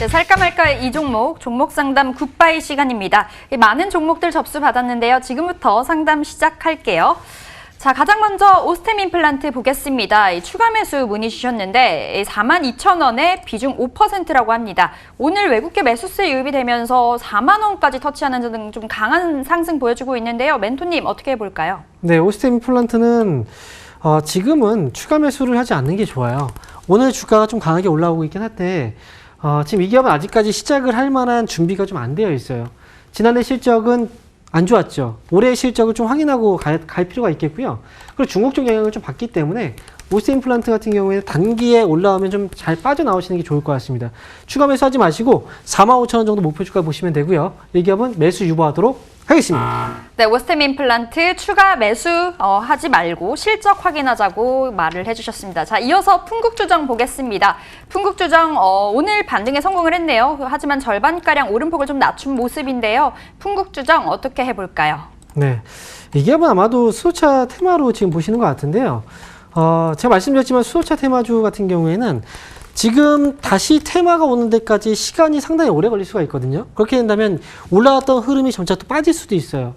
네, 살까 말까의 이 종목 상담 굿바이 시간입니다. 많은 종목들 접수 받았는데요. 지금부터 상담 시작할게요. 자, 가장 먼저 오스템 임플란트 보겠습니다. 추가 매수 문의 주셨는데 42,000원에 비중 5%라고 합니다. 오늘 외국계 매수세 유입이 되면서 4만 원까지 터치하는 등 좀 강한 상승 보여주고 있는데요. 멘토님 어떻게 해볼까요? 네, 오스템 임플란트는 지금은 추가 매수를 하지 않는 게 좋아요. 오늘 주가가 좀 강하게 올라오고 있긴 한데 지금 이 기업은 아직까지 시작을 할 만한 준비가 좀 안 되어 있어요. 지난해 실적은 안 좋았죠. 올해의 실적을 좀 확인하고 갈 필요가 있겠고요. 그리고 중국적 영향을 좀 받기 때문에 오스템 임플란트 같은 경우에는 단기에 올라오면 좀 잘 빠져나오시는 게 좋을 것 같습니다. 추가 매수하지 마시고 45,000원 정도 목표 주가 보시면 되고요. 이 기업은 매수 유보하도록 하겠습니다. 네, 오스템 임플란트 추가 매수 하지 말고 실적 확인하자고 말을 해주셨습니다. 자, 이어서 풍국주정 보겠습니다. 풍국주정 오늘 반등에 성공을 했네요. 하지만 절반가량 오름폭을 좀 낮춘 모습인데요. 풍국주정 어떻게 해볼까요? 네, 이 기업은 아마도 수소차 테마로 지금 보시는 것 같은데요. 제가 말씀드렸지만 수소차 테마주 같은 경우에는 지금 다시 테마가 오는 데까지 시간이 상당히 오래 걸릴 수가 있거든요. 그렇게 된다면 올라왔던 흐름이 점차 또 빠질 수도 있어요.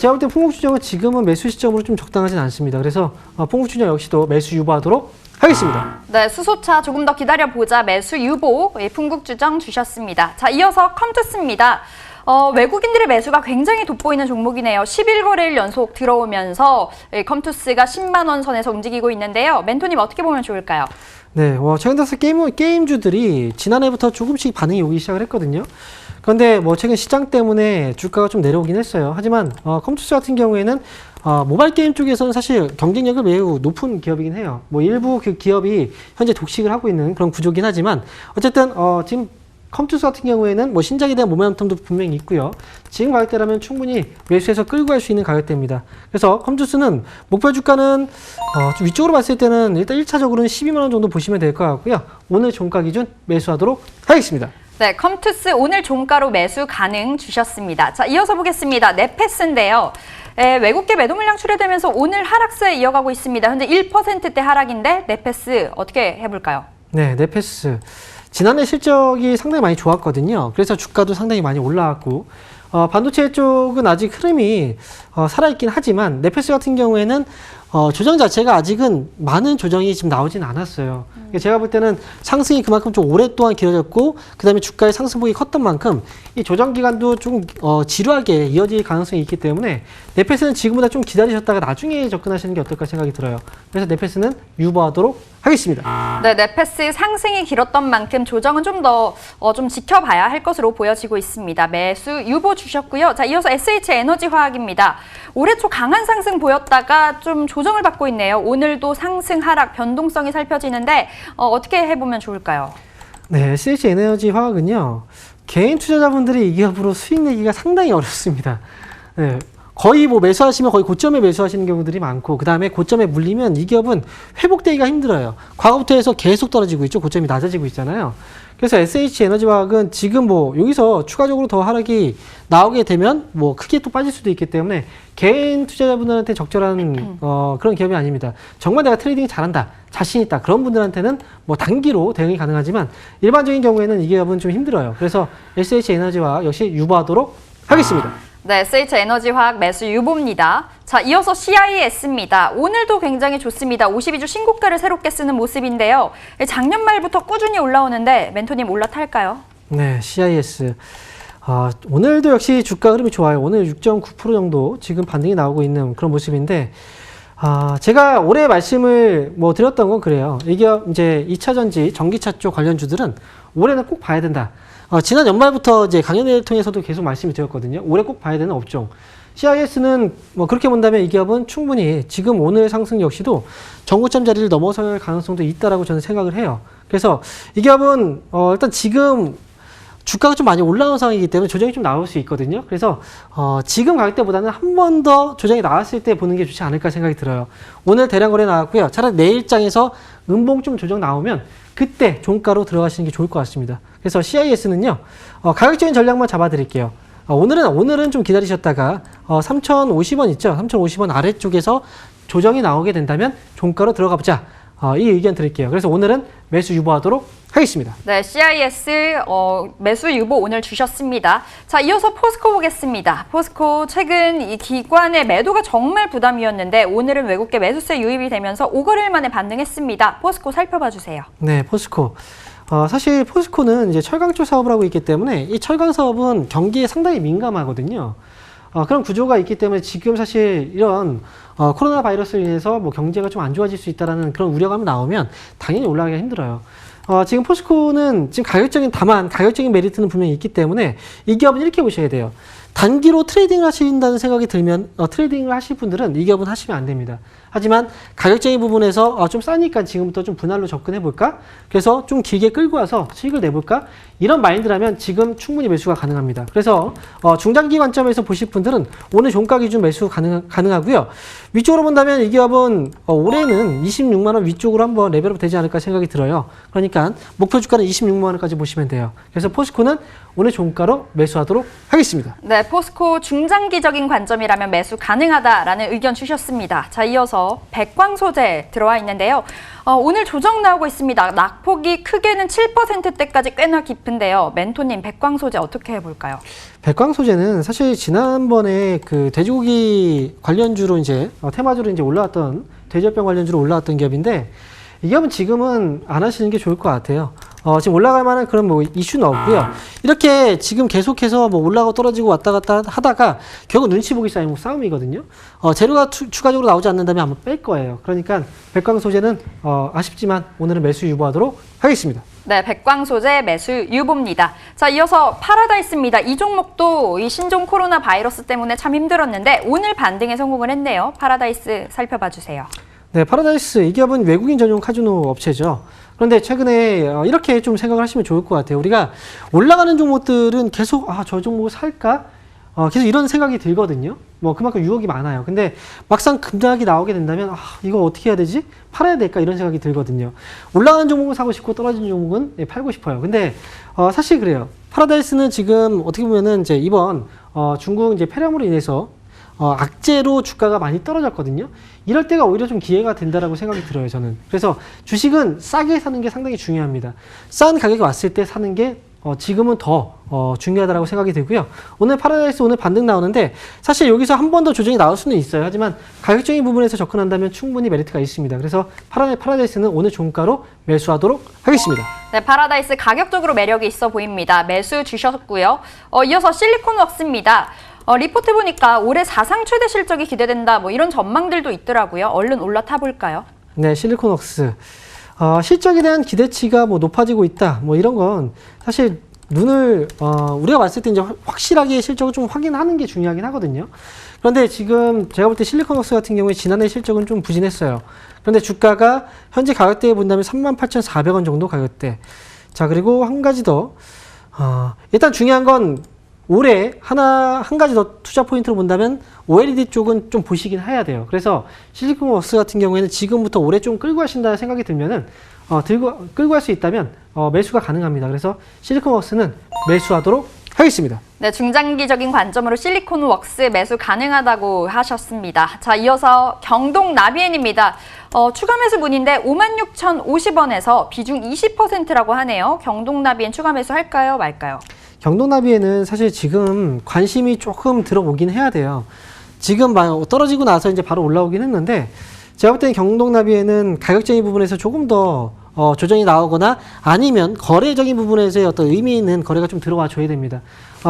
제가 볼 때 풍국주정은 지금은 매수 시점으로 좀 적당하진 않습니다. 그래서 풍국주정 역시도 매수 유보하도록 하겠습니다. 네, 수소차 조금 더 기다려보자 매수 유보 풍국주정 주셨습니다. 자, 이어서 컴투스입니다. 외국인들의 매수가 굉장히 돋보이는 종목이네요. 11거래일 연속 들어오면서 컴투스가 10만 원 선에서 움직이고 있는데요. 멘토님 어떻게 보면 좋을까요? 네, 최근 들어서 게임주들이 지난해부터 조금씩 반응이 오기 시작을 했거든요. 그런데 최근 시장 때문에 주가가 좀 내려오긴 했어요. 하지만 컴투스 같은 경우에는 모바일 게임 쪽에서는 사실 경쟁력이 매우 높은 기업이긴 해요. 일부 그 기업이 현재 독식을 하고 있는 그런 구조긴 하지만 어쨌든 지금 컴투스 같은 경우에는 신작에 대한 모멘텀도 분명히 있고요. 지금 가격대라면 충분히 매수해서 끌고 갈 수 있는 가격대입니다. 그래서 컴투스는 목표 주가는 좀 위쪽으로 봤을 때는 일단 1차적으로는 12만 원 정도 보시면 될 것 같고요. 오늘 종가 기준 매수하도록 하겠습니다. 네, 컴투스 오늘 종가로 매수 가능 주셨습니다. 자, 이어서 보겠습니다. 네페스인데요. 외국계 매도 물량 출회되면서 오늘 하락세 이어가고 있습니다. 현재 1%대 하락인데 네페스 어떻게 해볼까요? 네, 네페스. 지난해 실적이 상당히 많이 좋았거든요. 그래서 주가도 상당히 많이 올라왔고 반도체 쪽은 아직 흐름이 살아있긴 하지만 네페스 같은 경우에는 조정 자체가 아직은 많은 조정이 지금 나오진 않았어요. 제가 볼 때는 상승이 그만큼 좀 오랫동안 길어졌고 그 다음에 주가의 상승폭이 컸던 만큼 이 조정 기간도 좀 지루하게 이어질 가능성이 있기 때문에 네페스는 지금보다 좀 기다리셨다가 나중에 접근하시는 게 어떨까 생각이 들어요. 그래서 네페스는 유보하도록 하겠습니다. 네, 네페스 상승이 길었던 만큼 조정은 좀 더 좀 지켜봐야 할 것으로 보여지고 있습니다. 매수 유보 주셨고요. 자, 이어서 SH에너지화학입니다. 올해 초 강한 상승 보였다가 좀 조정을 받고 있네요. 오늘도 상승 하락 변동성이 살펴지는데 어떻게 해보면 좋을까요? 네, SH에너지화학은요. 개인 투자자분들이 이 기업으로 수익 내기가 상당히 어렵습니다. 네. 거의 매수하시면 거의 고점에 매수하시는 경우들이 많고 그 다음에 고점에 물리면 이 기업은 회복되기가 힘들어요. 과거부터 해서 계속 떨어지고 있죠. 고점이 낮아지고 있잖아요. 그래서 SH에너지화학은 지금 여기서 추가적으로 더 하락이 나오게 되면 크게 또 빠질 수도 있기 때문에 개인 투자자분들한테 적절한 그런 기업이 아닙니다. 정말 내가 트레이딩 잘한다, 자신 있다 그런 분들한테는 단기로 대응이 가능하지만 일반적인 경우에는 이 기업은 좀 힘들어요. 그래서 SH에너지화학 역시 유보하도록 하겠습니다. 네, SH에너지화학 매수 유보입니다. 자, 이어서 CIS입니다. 오늘도 굉장히 좋습니다. 52주 신고가를 새롭게 쓰는 모습인데요. 작년 말부터 꾸준히 올라오는데 멘토님 올라탈까요? 네, CIS. 오늘도 역시 주가 흐름이 좋아요. 오늘 6.9% 정도 지금 반등이 나오고 있는 그런 모습인데 제가 올해 말씀을 드렸던 건 그래요. 이게 이제 2차 전지, 전기차 쪽 관련주들은 올해는 꼭 봐야 된다. 지난 연말부터 이제 강연회를 통해서도 계속 말씀을 드렸거든요. 올해 꼭 봐야 되는 업종. CIS는 그렇게 본다면 이 기업은 충분히 지금 오늘 상승 역시도 전고점 자리를 넘어설 가능성도 있다라고 저는 생각을 해요. 그래서 이 기업은 일단 지금 주가가 좀 많이 올라온 상황이기 때문에 조정이 좀 나올 수 있거든요. 그래서 지금 가격대보다는 한 번 더 조정이 나왔을 때 보는 게 좋지 않을까 생각이 들어요. 오늘 대량 거래 나왔고요. 차라리 내일장에서 음봉 좀 조정 나오면 그때 종가로 들어가시는 게 좋을 것 같습니다. 그래서 CIS는요. 가격적인 전략만 잡아드릴게요. 오늘은 좀 기다리셨다가 3,050원 있죠? 3,050원 아래쪽에서 조정이 나오게 된다면 종가로 들어가 보자. 이 의견 드릴게요. 그래서 오늘은 매수 유보하도록 하겠습니다. 네, CIS 매수 유보 오늘 주셨습니다. 자, 이어서 포스코 보겠습니다. 포스코 최근 이 기관의 매도가 정말 부담이었는데 오늘은 외국계 매수세 유입이 되면서 5거래일 만에 반등했습니다. 포스코 살펴봐 주세요. 네, 포스코. 사실 포스코는 이제 철강조 사업을 하고 있기 때문에 이 철강 사업은 경기에 상당히 민감하거든요. 그런 구조가 있기 때문에 지금 사실 이런 코로나 바이러스로 인해서 뭐 경제가 좀 안 좋아질 수 있다라는 그런 우려감이 나오면 당연히 올라가기가 힘들어요. 지금 포스코는 지금 가격적인 메리트는 분명히 있기 때문에 이 기업은 이렇게 보셔야 돼요. 단기로 트레이딩을 하신다는 생각이 들면 트레이딩을 하실 분들은 이 기업은 하시면 안 됩니다. 하지만 가격적인 부분에서 좀 싸니까 지금부터 좀 분할로 접근해 볼까? 그래서 좀 길게 끌고 와서 수익을 내볼까? 이런 마인드라면 지금 충분히 매수가 가능합니다. 그래서 중장기 관점에서 보실 분들은 오늘 종가 기준 매수 가능하고요. 위쪽으로 본다면 이 기업은 올해는 26만 원 위쪽으로 한번 레벨업 되지 않을까 생각이 들어요. 그러니까 목표 주가는 26만 원까지 보시면 돼요. 그래서 포스코는 오늘 종가로 매수하도록 하겠습니다. 네, 포스코 중장기적인 관점이라면 매수 가능하다라는 의견 주셨습니다. 자, 이어서 백광소재 들어와 있는데요. 오늘 조정 나오고 있습니다. 낙폭이 크게는 7%대까지 꽤나 깊은데요. 멘토님, 백광소재 어떻게 해볼까요? 백광소재는 사실 지난번에 그 돼지고기 관련주로 이제 테마주로 이제 올라왔던 돼지열병 관련주로 올라왔던 기업인데 이 기업은 지금은 안 하시는 게 좋을 것 같아요. 지금 올라갈 만한 그런 뭐 이슈는 없고요. 이렇게 지금 계속해서 뭐 올라가고 떨어지고 왔다 갔다 하다가 결국 눈치 보기 쌓이는 싸움이거든요. 재료가 추가적으로 나오지 않는다면 아마 뺄 거예요. 그러니까 백광소재는 아쉽지만 오늘은 매수 유보하도록 하겠습니다. 네, 백광소재 매수 유보입니다. 자, 이어서 파라다이스입니다. 이 종목도 이 신종 코로나 바이러스 때문에 참 힘들었는데 오늘 반등에 성공을 했네요. 파라다이스 살펴봐 주세요. 네, 파라다이스 이 기업은 외국인 전용 카지노 업체죠. 그런데 최근에 이렇게 좀 생각을 하시면 좋을 것 같아요. 우리가 올라가는 종목들은 계속 저 종목을 살까? 계속 이런 생각이 들거든요. 뭐 그만큼 유혹이 많아요. 근데 막상 급락이 나오게 된다면 이거 어떻게 해야 되지? 팔아야 될까? 이런 생각이 들거든요. 올라가는 종목은 사고 싶고 떨어지는 종목은 팔고 싶어요. 근데 사실 그래요. 파라다이스는 지금 어떻게 보면은 이제 이번 중국 이제 폐렴으로 인해서 악재로 주가가 많이 떨어졌거든요. 이럴 때가 오히려 좀 기회가 된다라고 생각이 들어요, 저는. 그래서 주식은 싸게 사는 게 상당히 중요합니다. 싼 가격이 왔을 때 사는 게 지금은 더 중요하다고 생각이 들고요. 오늘 파라다이스 오늘 반등 나오는데 사실 여기서 한 번 더 조정이 나올 수는 있어요. 하지만 가격적인 부분에서 접근한다면 충분히 메리트가 있습니다. 그래서 파라다이스는 오늘 종가로 매수하도록 하겠습니다. 네, 파라다이스 가격적으로 매력이 있어 보입니다. 매수 주셨고요. 이어서 실리콘웍스입니다. 리포트 보니까 올해 사상 최대 실적이 기대된다. 뭐 이런 전망들도 있더라고요. 얼른 올라타 볼까요? 네, 실리콘웍스. 실적에 대한 기대치가 뭐 높아지고 있다. 뭐 이런 건 사실 우리가 봤을 때 이제 확실하게 실적을 좀 확인하는 게 중요하긴 하거든요. 그런데 지금 제가 볼 때 실리콘웍스 같은 경우에 지난해 실적은 좀 부진했어요. 그런데 주가가 현재 가격대에 본다면 38,400원 정도 가격대. 자, 그리고 한 가지 더. 일단 중요한 건 올해 한 가지 더 투자 포인트로 본다면 OLED 쪽은 좀 보시긴 해야 돼요. 그래서 실리콘웍스 같은 경우에는 지금부터 올해 좀 끌고 가신다는 생각이 들면은 끌고 갈 수 있다면 매수가 가능합니다. 그래서 실리콘웍스는 매수하도록 하겠습니다. 네, 중장기적인 관점으로 실리콘웍스 매수 가능하다고 하셨습니다. 자, 이어서 경동나비엔입니다. 추가 매수 문인데 56,050원에서 비중 20%라고 하네요. 경동나비엔 추가 매수 할까요, 말까요? 경동나비에는 사실 지금 관심이 조금 들어오긴 해야 돼요. 지금 떨어지고 나서 이제 바로 올라오긴 했는데 제가 볼 때는 경동나비에는 가격적인 부분에서 조금 더 조정이 나오거나 아니면 거래적인 부분에서의 어떤 의미 있는 거래가 좀 들어와 줘야 됩니다.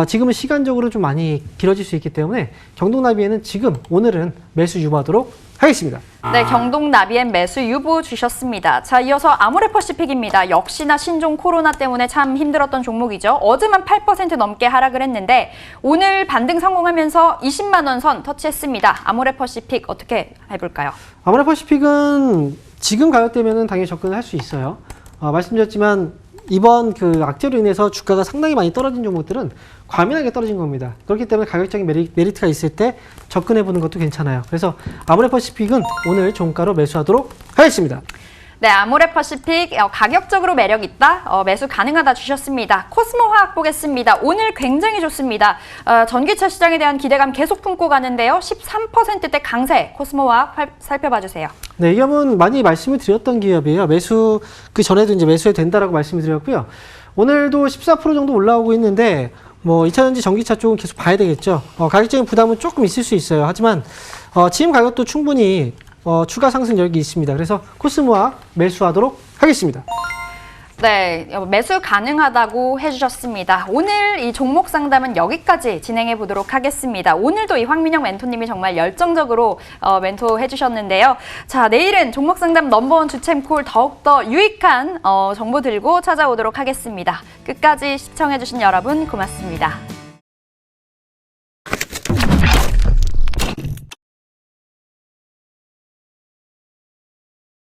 지금은 시간적으로 좀 많이 길어질 수 있기 때문에 경동나비에는 오늘은 매수 유보하도록 하겠습니다. 네, 경동나비엔 매수 유보 주셨습니다. 자, 이어서 아모레퍼시픽입니다. 역시나 신종 코로나 때문에 참 힘들었던 종목이죠. 어제만 8% 넘게 하락을 했는데 오늘 반등 성공하면서 20만 원 선 터치했습니다. 아모레퍼시픽 어떻게 해볼까요? 아모레퍼시픽은 지금 가격대면은 당연히 접근을 할 수 있어요. 말씀드렸지만 이번 그 악재로 인해서 주가가 상당히 많이 떨어진 종목들은 과민하게 떨어진 겁니다. 그렇기 때문에 가격적인 메리트가 있을 때 접근해 보는 것도 괜찮아요. 그래서 아모레퍼시픽은 오늘 종가로 매수하도록 하겠습니다. 네, 아모레퍼시픽 가격적으로 매력 있다, 매수 가능하다 주셨습니다. 코스모화학 보겠습니다. 오늘 굉장히 좋습니다. 전기차 시장에 대한 기대감 계속 품고 가는데요. 13%대 강세 코스모화학 살펴봐 주세요. 네, 이 기업은 많이 말씀을 드렸던 기업이에요. 매수 그 전에도 이제 매수해도 된다라고 말씀을 드렸고요. 오늘도 14% 정도 올라오고 있는데 뭐 2차전지 전기차 쪽은 계속 봐야 되겠죠. 가격적인 부담은 조금 있을 수 있어요. 하지만 지금 가격도 충분히 추가 상승 여력이 있습니다. 그래서 코스모화학 매수하도록 하겠습니다. 네, 매수 가능하다고 해주셨습니다. 오늘 이 종목 상담은 여기까지 진행해 보도록 하겠습니다. 오늘도 이 황민영 멘토님이 정말 열정적으로 멘토해 주셨는데요. 자, 내일은 종목 상담 넘버원 주챔콜 더욱더 유익한 정보 들고 찾아오도록 하겠습니다. 끝까지 시청해 주신 여러분 고맙습니다.